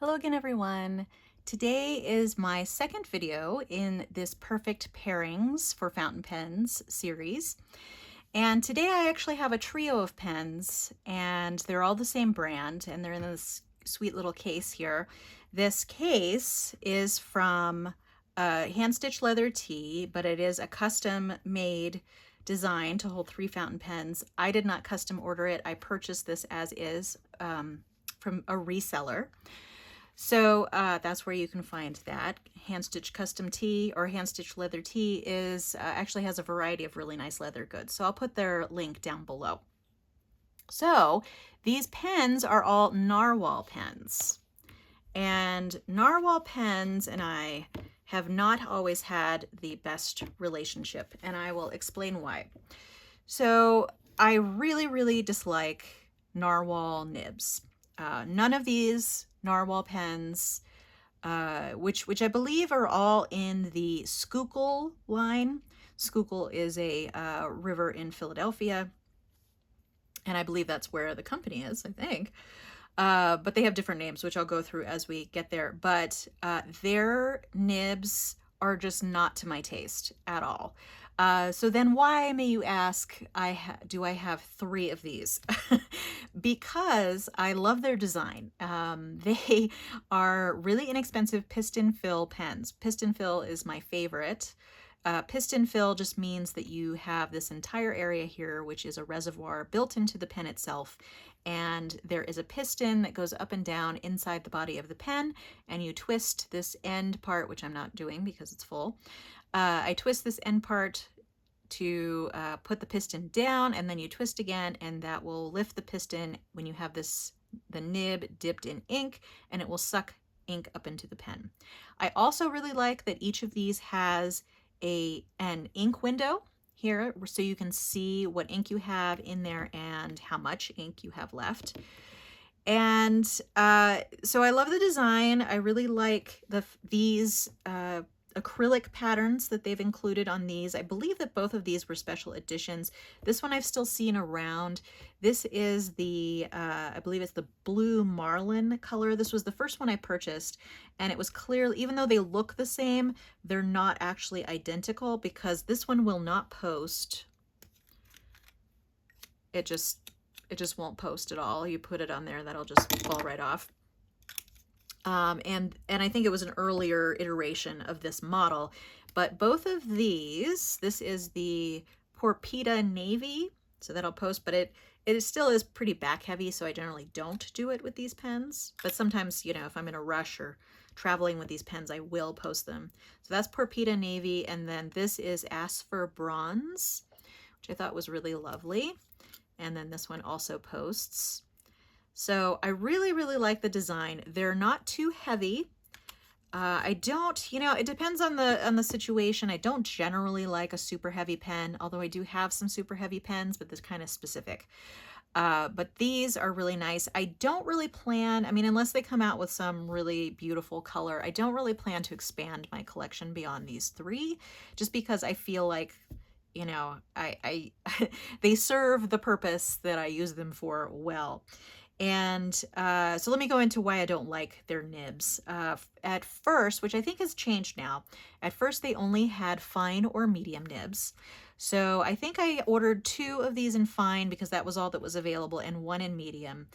Hello again, everyone. Today is my second video in this Perfect Pairings for Fountain Pens series. And today I actually have a trio of pens, and they're all the same brand, and they're in this sweet little case here. This case is from hand-stitched leather tee, but it is a custom-made design to hold 3 fountain pens. I did not custom order it. I purchased this as is from a reseller. So that's where you can find that. Hand-stitched custom tee or hand-stitched leather tee is actually has a variety of really nice leather goods. So I'll put their link down below. So these pens are all Narwhal pens. And Narwhal pens and I have not always had the best relationship, and I will explain why. So I really dislike Narwhal nibs. None of these Narwhal pens, which I believe are all in the Schuylkill line. Schuylkill is a river in Philadelphia, and I believe that's where the company is, I think. But they have different names, which I'll go through as we get there. But their nibs are just not to my taste at all. So then why, may you ask, do I have 3 of these? Because I love their design. They are really inexpensive piston fill pens. Piston fill is my favorite. Piston fill just means that you have this entire area here, which is a reservoir built into the pen itself, and there is a piston that goes up and down inside the body of the pen, and you twist this end part, which I'm not doing because it's full. I twist this end part to put the piston down, and then you twist again, and that will lift the piston when you have the nib dipped in ink, and it will suck ink up into the pen. I also really like that each of these has an ink window here, so you can see what ink you have in there and how much ink you have left. And so I love the design. I really like these acrylic patterns that they've included on these. I believe that both of these were special editions. This one I've still seen around. This is the, I believe it's the blue Marlin color. This was the first one I purchased, and it was clearly, even though they look the same, they're not actually identical, because this one will not post. It just won't post at all. You put it on there, that'll just fall right off. And I think it was an earlier iteration of this model, but both of these, this is the Porpita Navy, so that'll post, but it still is pretty back heavy, so I generally don't do it with these pens. But sometimes, you know, if I'm in a rush or traveling with these pens, I will post them. So that's Porpita Navy, and then this is Asper Bronze, which I thought was really lovely. And then this one also posts. So I really like the design. They're not too heavy. I don't, you know, it depends on the situation. I don't generally like a super heavy pen, although I do have some super heavy pens, but this kind of specific. But these are really nice. I don't really plan, I mean, unless they come out with some really beautiful color, I don't really plan to expand my collection beyond these 3, just because I feel like, you know, they serve the purpose that I use them for well. And so let me go into why I don't like their nibs. At first, which I think has changed now, at first they only had fine or medium nibs. So I think I ordered 2 of these in fine because that was all that was available, and 1 in medium.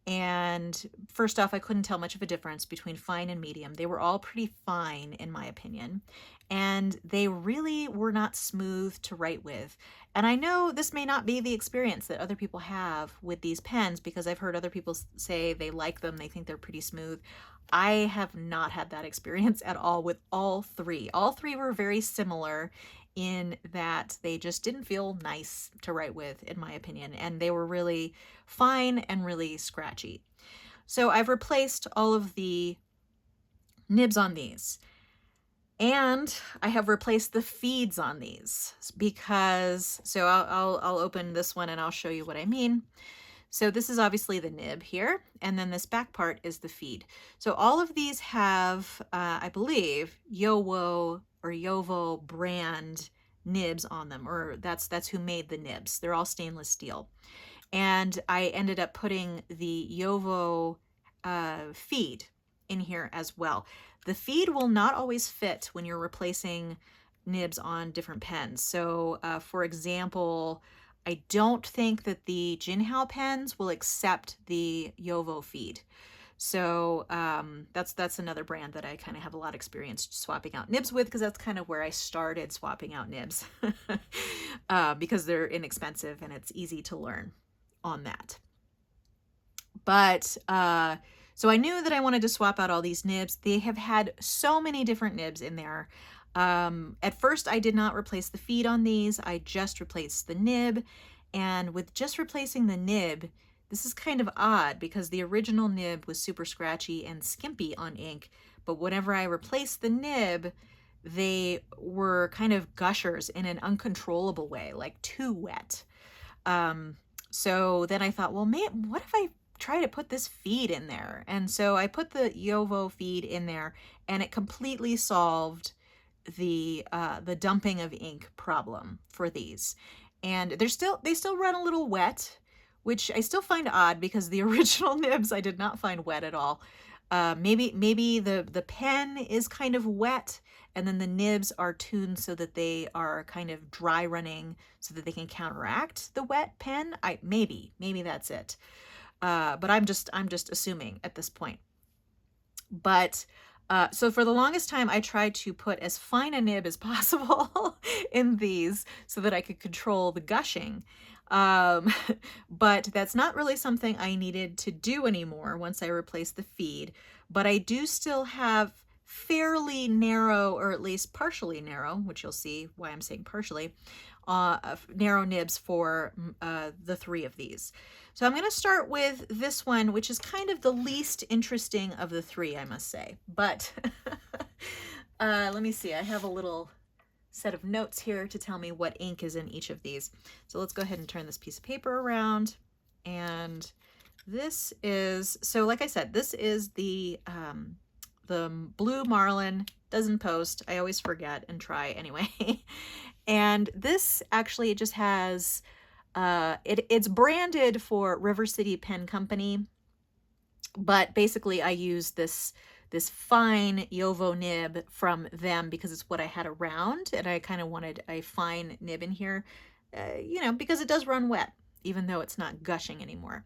And first off, I couldn't tell much of a difference between fine and medium. They were all pretty fine, in my opinion. And they really were not smooth to write with. And I know this may not be the experience that other people have with these pens, because I've heard other people say they like them, they think they're pretty smooth. I have not had that experience at all with all 3. All 3 were very similar in that they just didn't feel nice to write with, in my opinion, and they were really fine and really scratchy. So I've replaced all of the nibs on these, and I have replaced the feeds on these, because, so I'll open this one and I'll show you what I mean. So this is obviously the nib here, and then this back part is the feed. So all of these have, I believe, Yovo brand nibs on them, or that's who made the nibs. They're all stainless steel. And I ended up putting the Yovo feed in here as well. The feed will not always fit when you're replacing nibs on different pens. So for example, I don't think that the Jinhao pens will accept the Yovo feed. So that's another brand that I kind of have a lot of experience swapping out nibs with, because that's kind of where I started swapping out nibs because they're inexpensive and it's easy to learn on that. But so I knew that I wanted to swap out all these nibs. They have had so many different nibs in there. At first, I did not replace the feed on these. I just replaced the nib. And with just replacing the nib, this is kind of odd because the original nib was super scratchy and skimpy on ink. But whenever I replaced the nib, they were kind of gushers in an uncontrollable way, like too wet. So then I thought, well, what if I try to put this feed in there? And so I put the Yovo feed in there, and it completely solved the dumping of ink problem for these. And they still run a little wet, which I still find odd because the original nibs I did not find wet at all. Maybe the pen is kind of wet, and then the nibs are tuned so that they are kind of dry running so that they can counteract the wet pen. Maybe that's it. But I'm just assuming at this point. But so for the longest time, I tried to put as fine a nib as possible in these so that I could control the gushing. But that's not really something I needed to do anymore once I replaced the feed. But I do still have fairly narrow, or at least partially narrow, which you'll see why I'm saying partially, narrow nibs for the three of these. So I'm going to start with this one, which is kind of the least interesting of the three, I must say. But let me see. I have a little set of notes here to tell me what ink is in each of these. So let's go ahead and turn this piece of paper around. And this is, so like I said, this is the blue Marlin. Doesn't post. I always forget and try anyway. And this actually just has, it's branded for River City Pen Company, but basically I use this fine Yovo nib from them because it's what I had around, and I kind of wanted a fine nib in here, you know, because it does run wet, even though it's not gushing anymore.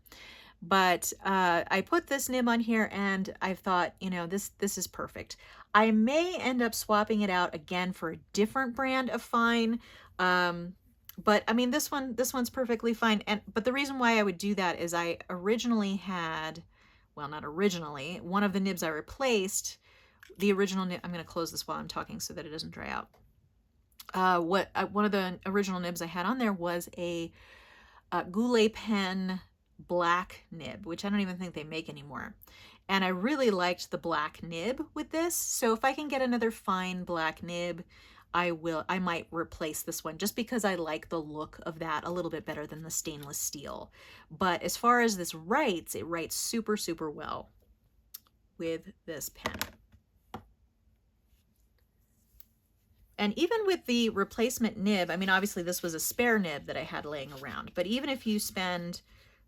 But I put this nib on here, and I thought, you know, this is perfect. I may end up swapping it out again for a different brand of fine, but I mean, this one's perfectly fine. But the reason why I would do that is I originally had, well, not originally, one of the nibs I replaced, the original nib, I'm going to close this while I'm talking so that it doesn't dry out. One of the original nibs I had on there was a Goulet pen black nib, which I don't even think they make anymore. And I really liked the black nib with this. So if I can get another fine black nib, I might replace this one just because I like the look of that a little bit better than the stainless steel. But as far as this writes, it writes super, super well with this pen. And even with the replacement nib, I mean, obviously this was a spare nib that I had laying around, but even if you spend,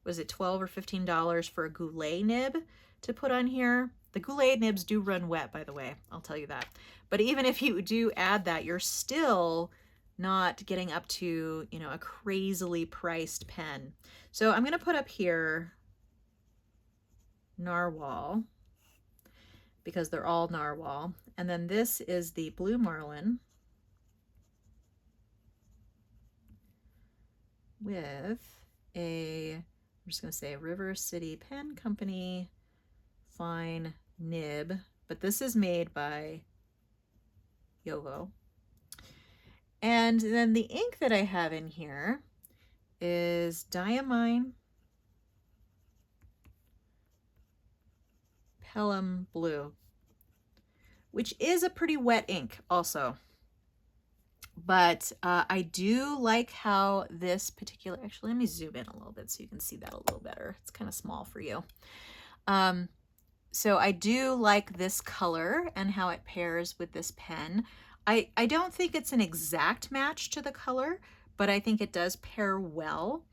was it $12 or $15 for a Goulet nib to put on here? The Goulet nibs do run wet, by the way, I'll tell you that. But even if you do add that, you're still not getting up to, you know, a crazily priced pen. So I'm going to put up here Narwhal, because they're all Narwhal. And then this is the blue Marlin with a, I'm just going to say, River City Pen Company fine nib, but this is made by Yovo. And then the ink that I have in here is Diamine Pelham Blue, which is a pretty wet ink also. But I do like how this particular, actually let me zoom in a little bit so you can see that a little better. It's kind of small for you. So I do like this color and how it pairs with this pen. I don't think it's an exact match to the color, but I think it does pair well.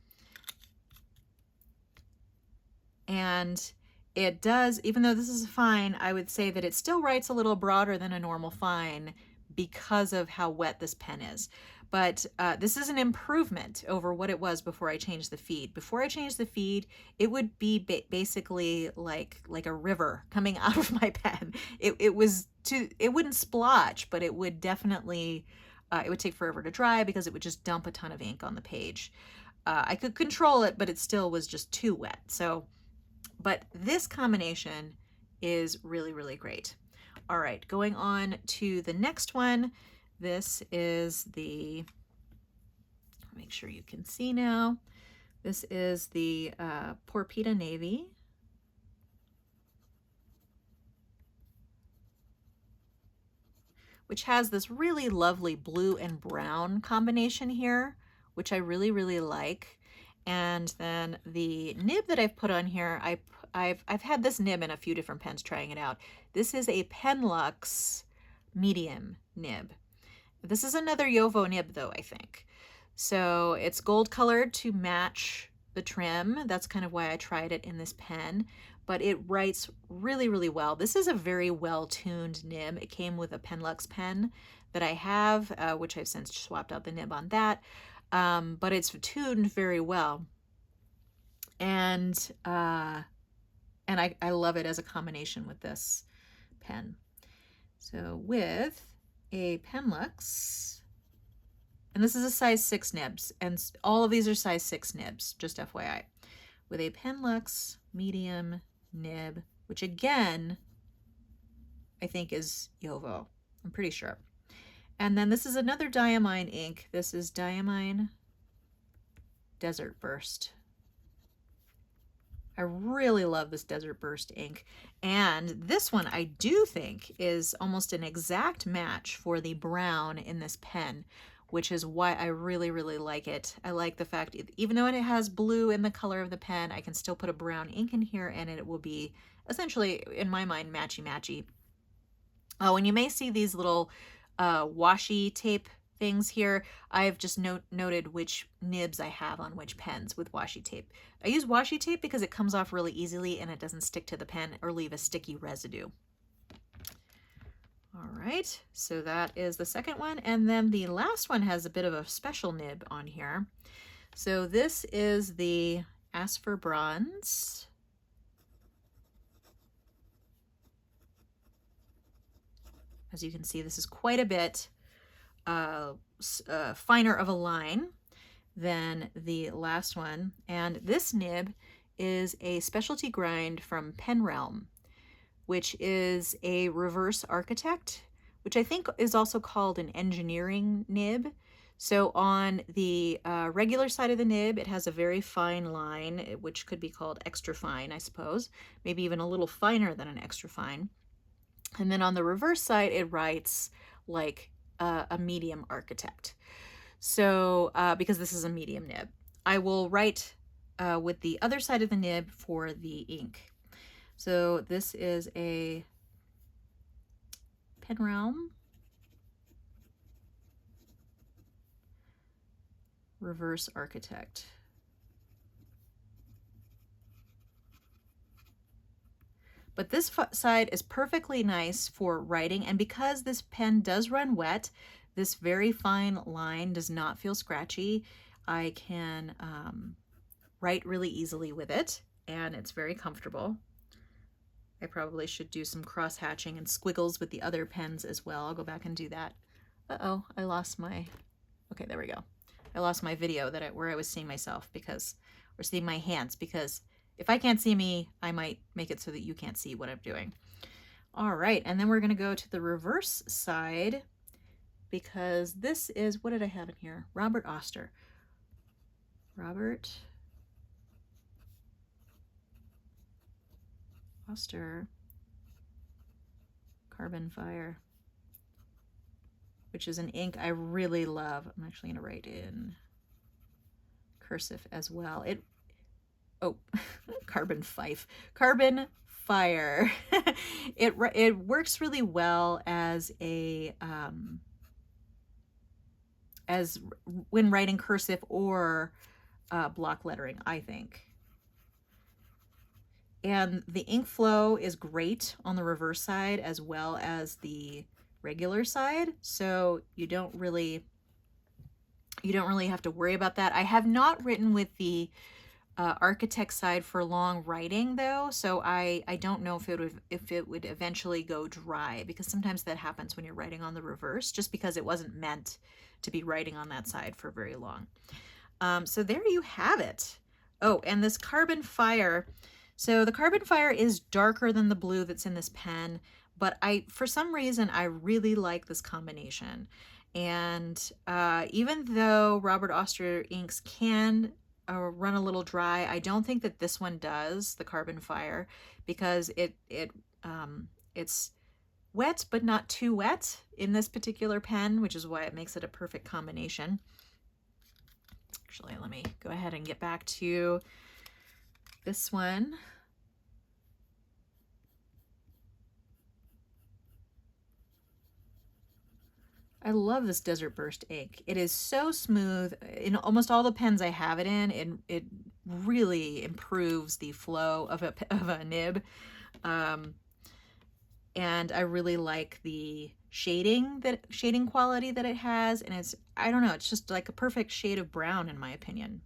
And it does, even though this is a fine, I would say that it still writes a little broader than a normal fine because of how wet this pen is. But this is an improvement over what it was before I changed the feed. Before I changed the feed, it would be basically like a river coming out of my pen. It wouldn't splotch, but it would definitely, it would take forever to dry because it would just dump a ton of ink on the page. I could control it, but it still was just too wet. So, but this combination is really, really great. All right, going on to the next one. This is the, make sure you can see now. This is the Porpita Navy. Which has this really lovely blue and brown combination here, which I really, really like. And then the nib that I've put on here, I've had this nib in a few different pens trying it out. This is a Penlux medium nib. This is another Yovo nib though, I think. So it's gold colored to match the trim. That's kind of why I tried it in this pen, but it writes really, really well. This is a very well-tuned nib. It came with a Penlux pen that I have, which I've since swapped out the nib on that, but it's tuned very well. And I love it as a combination with this pen. So with a Penlux, and this is a size 6 nibs, and all of these are size 6 nibs, just FYI. With a Penlux medium nib, which again, I think is Yovo. I'm pretty sure. And then this is another Diamine ink. This is Diamine Desert Burst. I really love this Desert Burst ink. And this one I do think is almost an exact match for the brown in this pen, which is why I really, really like it. I like the fact, even though it has blue in the color of the pen, I can still put a brown ink in here and it will be essentially, in my mind, matchy-matchy. Oh, and you may see these little washi tape things here. I've just noted which nibs I have on which pens with washi tape. I use washi tape because it comes off really easily and it doesn't stick to the pen or leave a sticky residue. All right, so that is the second one. And then the last one has a bit of a special nib on here. So this is the Ask for Bronze. As you can see, this is quite a bit finer of a line than the last one. And this nib is a specialty grind from Pen Realm, which is a reverse architect, which I think is also called an engineering nib. So on the regular side of the nib, it has a very fine line, which could be called extra fine, I suppose, maybe even a little finer than an extra fine. And then on the reverse side, it writes like a medium architect. So because this is a medium nib, I will write with the other side of the nib for the ink. So this is a Pen Realm reverse architect. But this side is perfectly nice for writing, and because this pen does run wet, this very fine line does not feel scratchy. I can write really easily with it, and it's very comfortable. I probably should do some cross-hatching and squiggles with the other pens as well. I'll go back and do that. Uh-oh, I lost my, okay, there we go. I lost my video where I was seeing myself or seeing my hands, because if I can't see me, I might make it so that you can't see what I'm doing. All right, and then we're gonna go to the reverse side, because this is, what did I have in here? Robert Oster. Robert Oster Carbon Fire, which is an ink I really love. I'm actually gonna write in cursive as well. Carbon Fire. It works really well as a as when writing cursive or block lettering, I think. And the ink flow is great on the reverse side as well as the regular side. So you don't really have to worry about that. I have not written with the architect side for long writing though, so I don't know if it would eventually go dry, because sometimes that happens when you're writing on the reverse, just because it wasn't meant to be writing on that side for very long. So there you have it. Oh, and this carbon fire. So the carbon fire is darker than the blue that's in this pen, but for some reason, I really like this combination. And even though Robert Oster inks can run a little dry, I don't think that this one does, the carbon fire, because it's wet but not too wet in this particular pen, which is why it makes it a perfect combination. Actually, let me go ahead and get back to this one. I love this Desert Burst ink. It is so smooth. In almost all the pens I have it in, it really improves the flow of a nib. And I really like the shading quality that it has, and I don't know, it's just like a perfect shade of brown in my opinion.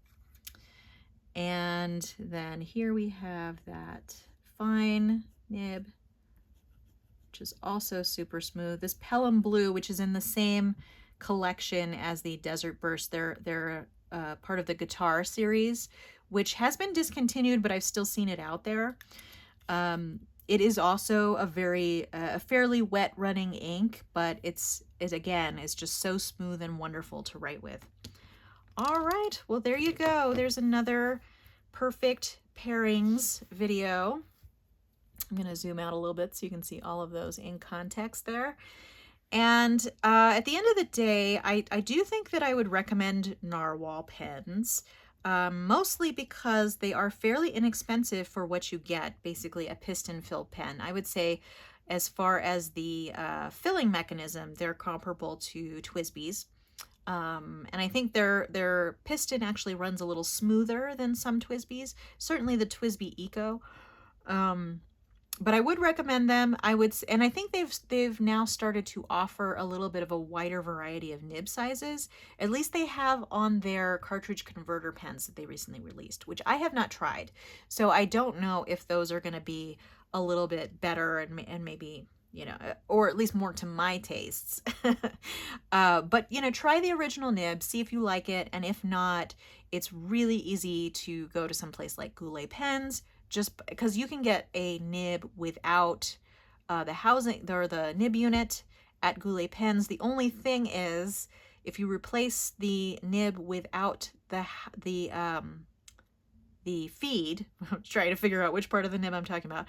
And then here we have that fine nib, which is also super smooth. This Pelham Blue, which is in the same collection as the Desert Burst, they're part of the Guitar series, which has been discontinued, but I've still seen it out there. It is also a fairly wet running ink, but it again is just so smooth and wonderful to write with. All right, well, there you go. There's another perfect pairings video. I'm going to zoom out a little bit so you can see all of those in context there. And at the end of the day, I do think that I would recommend Narwhal pens, mostly because they are fairly inexpensive for what you get, basically a piston-filled pen. I would say as far as the filling mechanism, they're comparable to TWSBI's. And I think their piston actually runs a little smoother than some TWSBI's, certainly the TWSBI Eco. But I would recommend them. And I think they've now started to offer a little bit of a wider variety of nib sizes. At least they have on their cartridge converter pens that they recently released, which I have not tried. So I don't know if those are going to be a little bit better and maybe, you know, or at least more to my tastes. But, you know, try the original nib, see if you like it. And if not, it's really easy to go to some place like Goulet Pens, just because you can get a nib without the housing or the nib unit at Goulet Pens. The only thing is, if you replace the nib without the feed, I'm trying to figure out which part of the nib I'm talking about,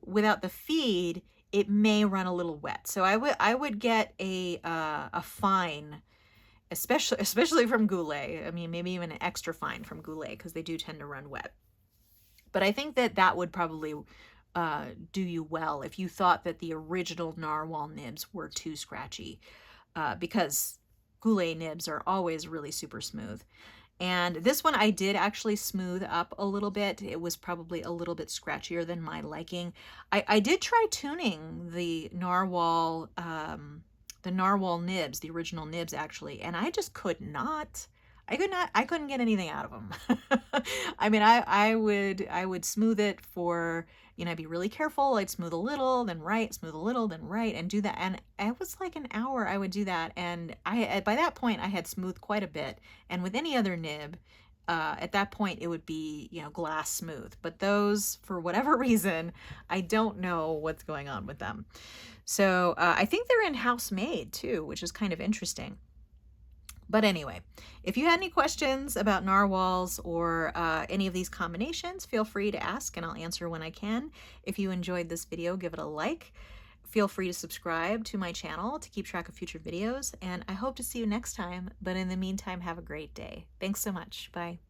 without the feed, it may run a little wet. So I would get a fine, especially from Goulet. I mean, maybe even an extra fine from Goulet, because they do tend to run wet. But I think that would probably do you well if you thought that the original Narwhal nibs were too scratchy, because Goulet nibs are always really super smooth. And this one I did actually smooth up a little bit. It was probably a little bit scratchier than my liking. I did try tuning the Narwhal nibs, the original nibs actually, and I just could not. I couldn't get anything out of them. I mean, I would smooth it for, you know, I'd be really careful. I'd smooth a little, then right, smooth a little, then right, and do that. And it was like an hour I would do that. And by that point, I had smoothed quite a bit. And with any other nib, at that point, it would be, you know, glass smooth. But those, for whatever reason, I don't know what's going on with them. So I think they're in-house made too, which is kind of interesting. But anyway, if you had any questions about narwhals or any of these combinations, feel free to ask and I'll answer when I can. If you enjoyed this video, give it a like. Feel free to subscribe to my channel to keep track of future videos, and I hope to see you next time. But in the meantime, have a great day. Thanks so much. Bye.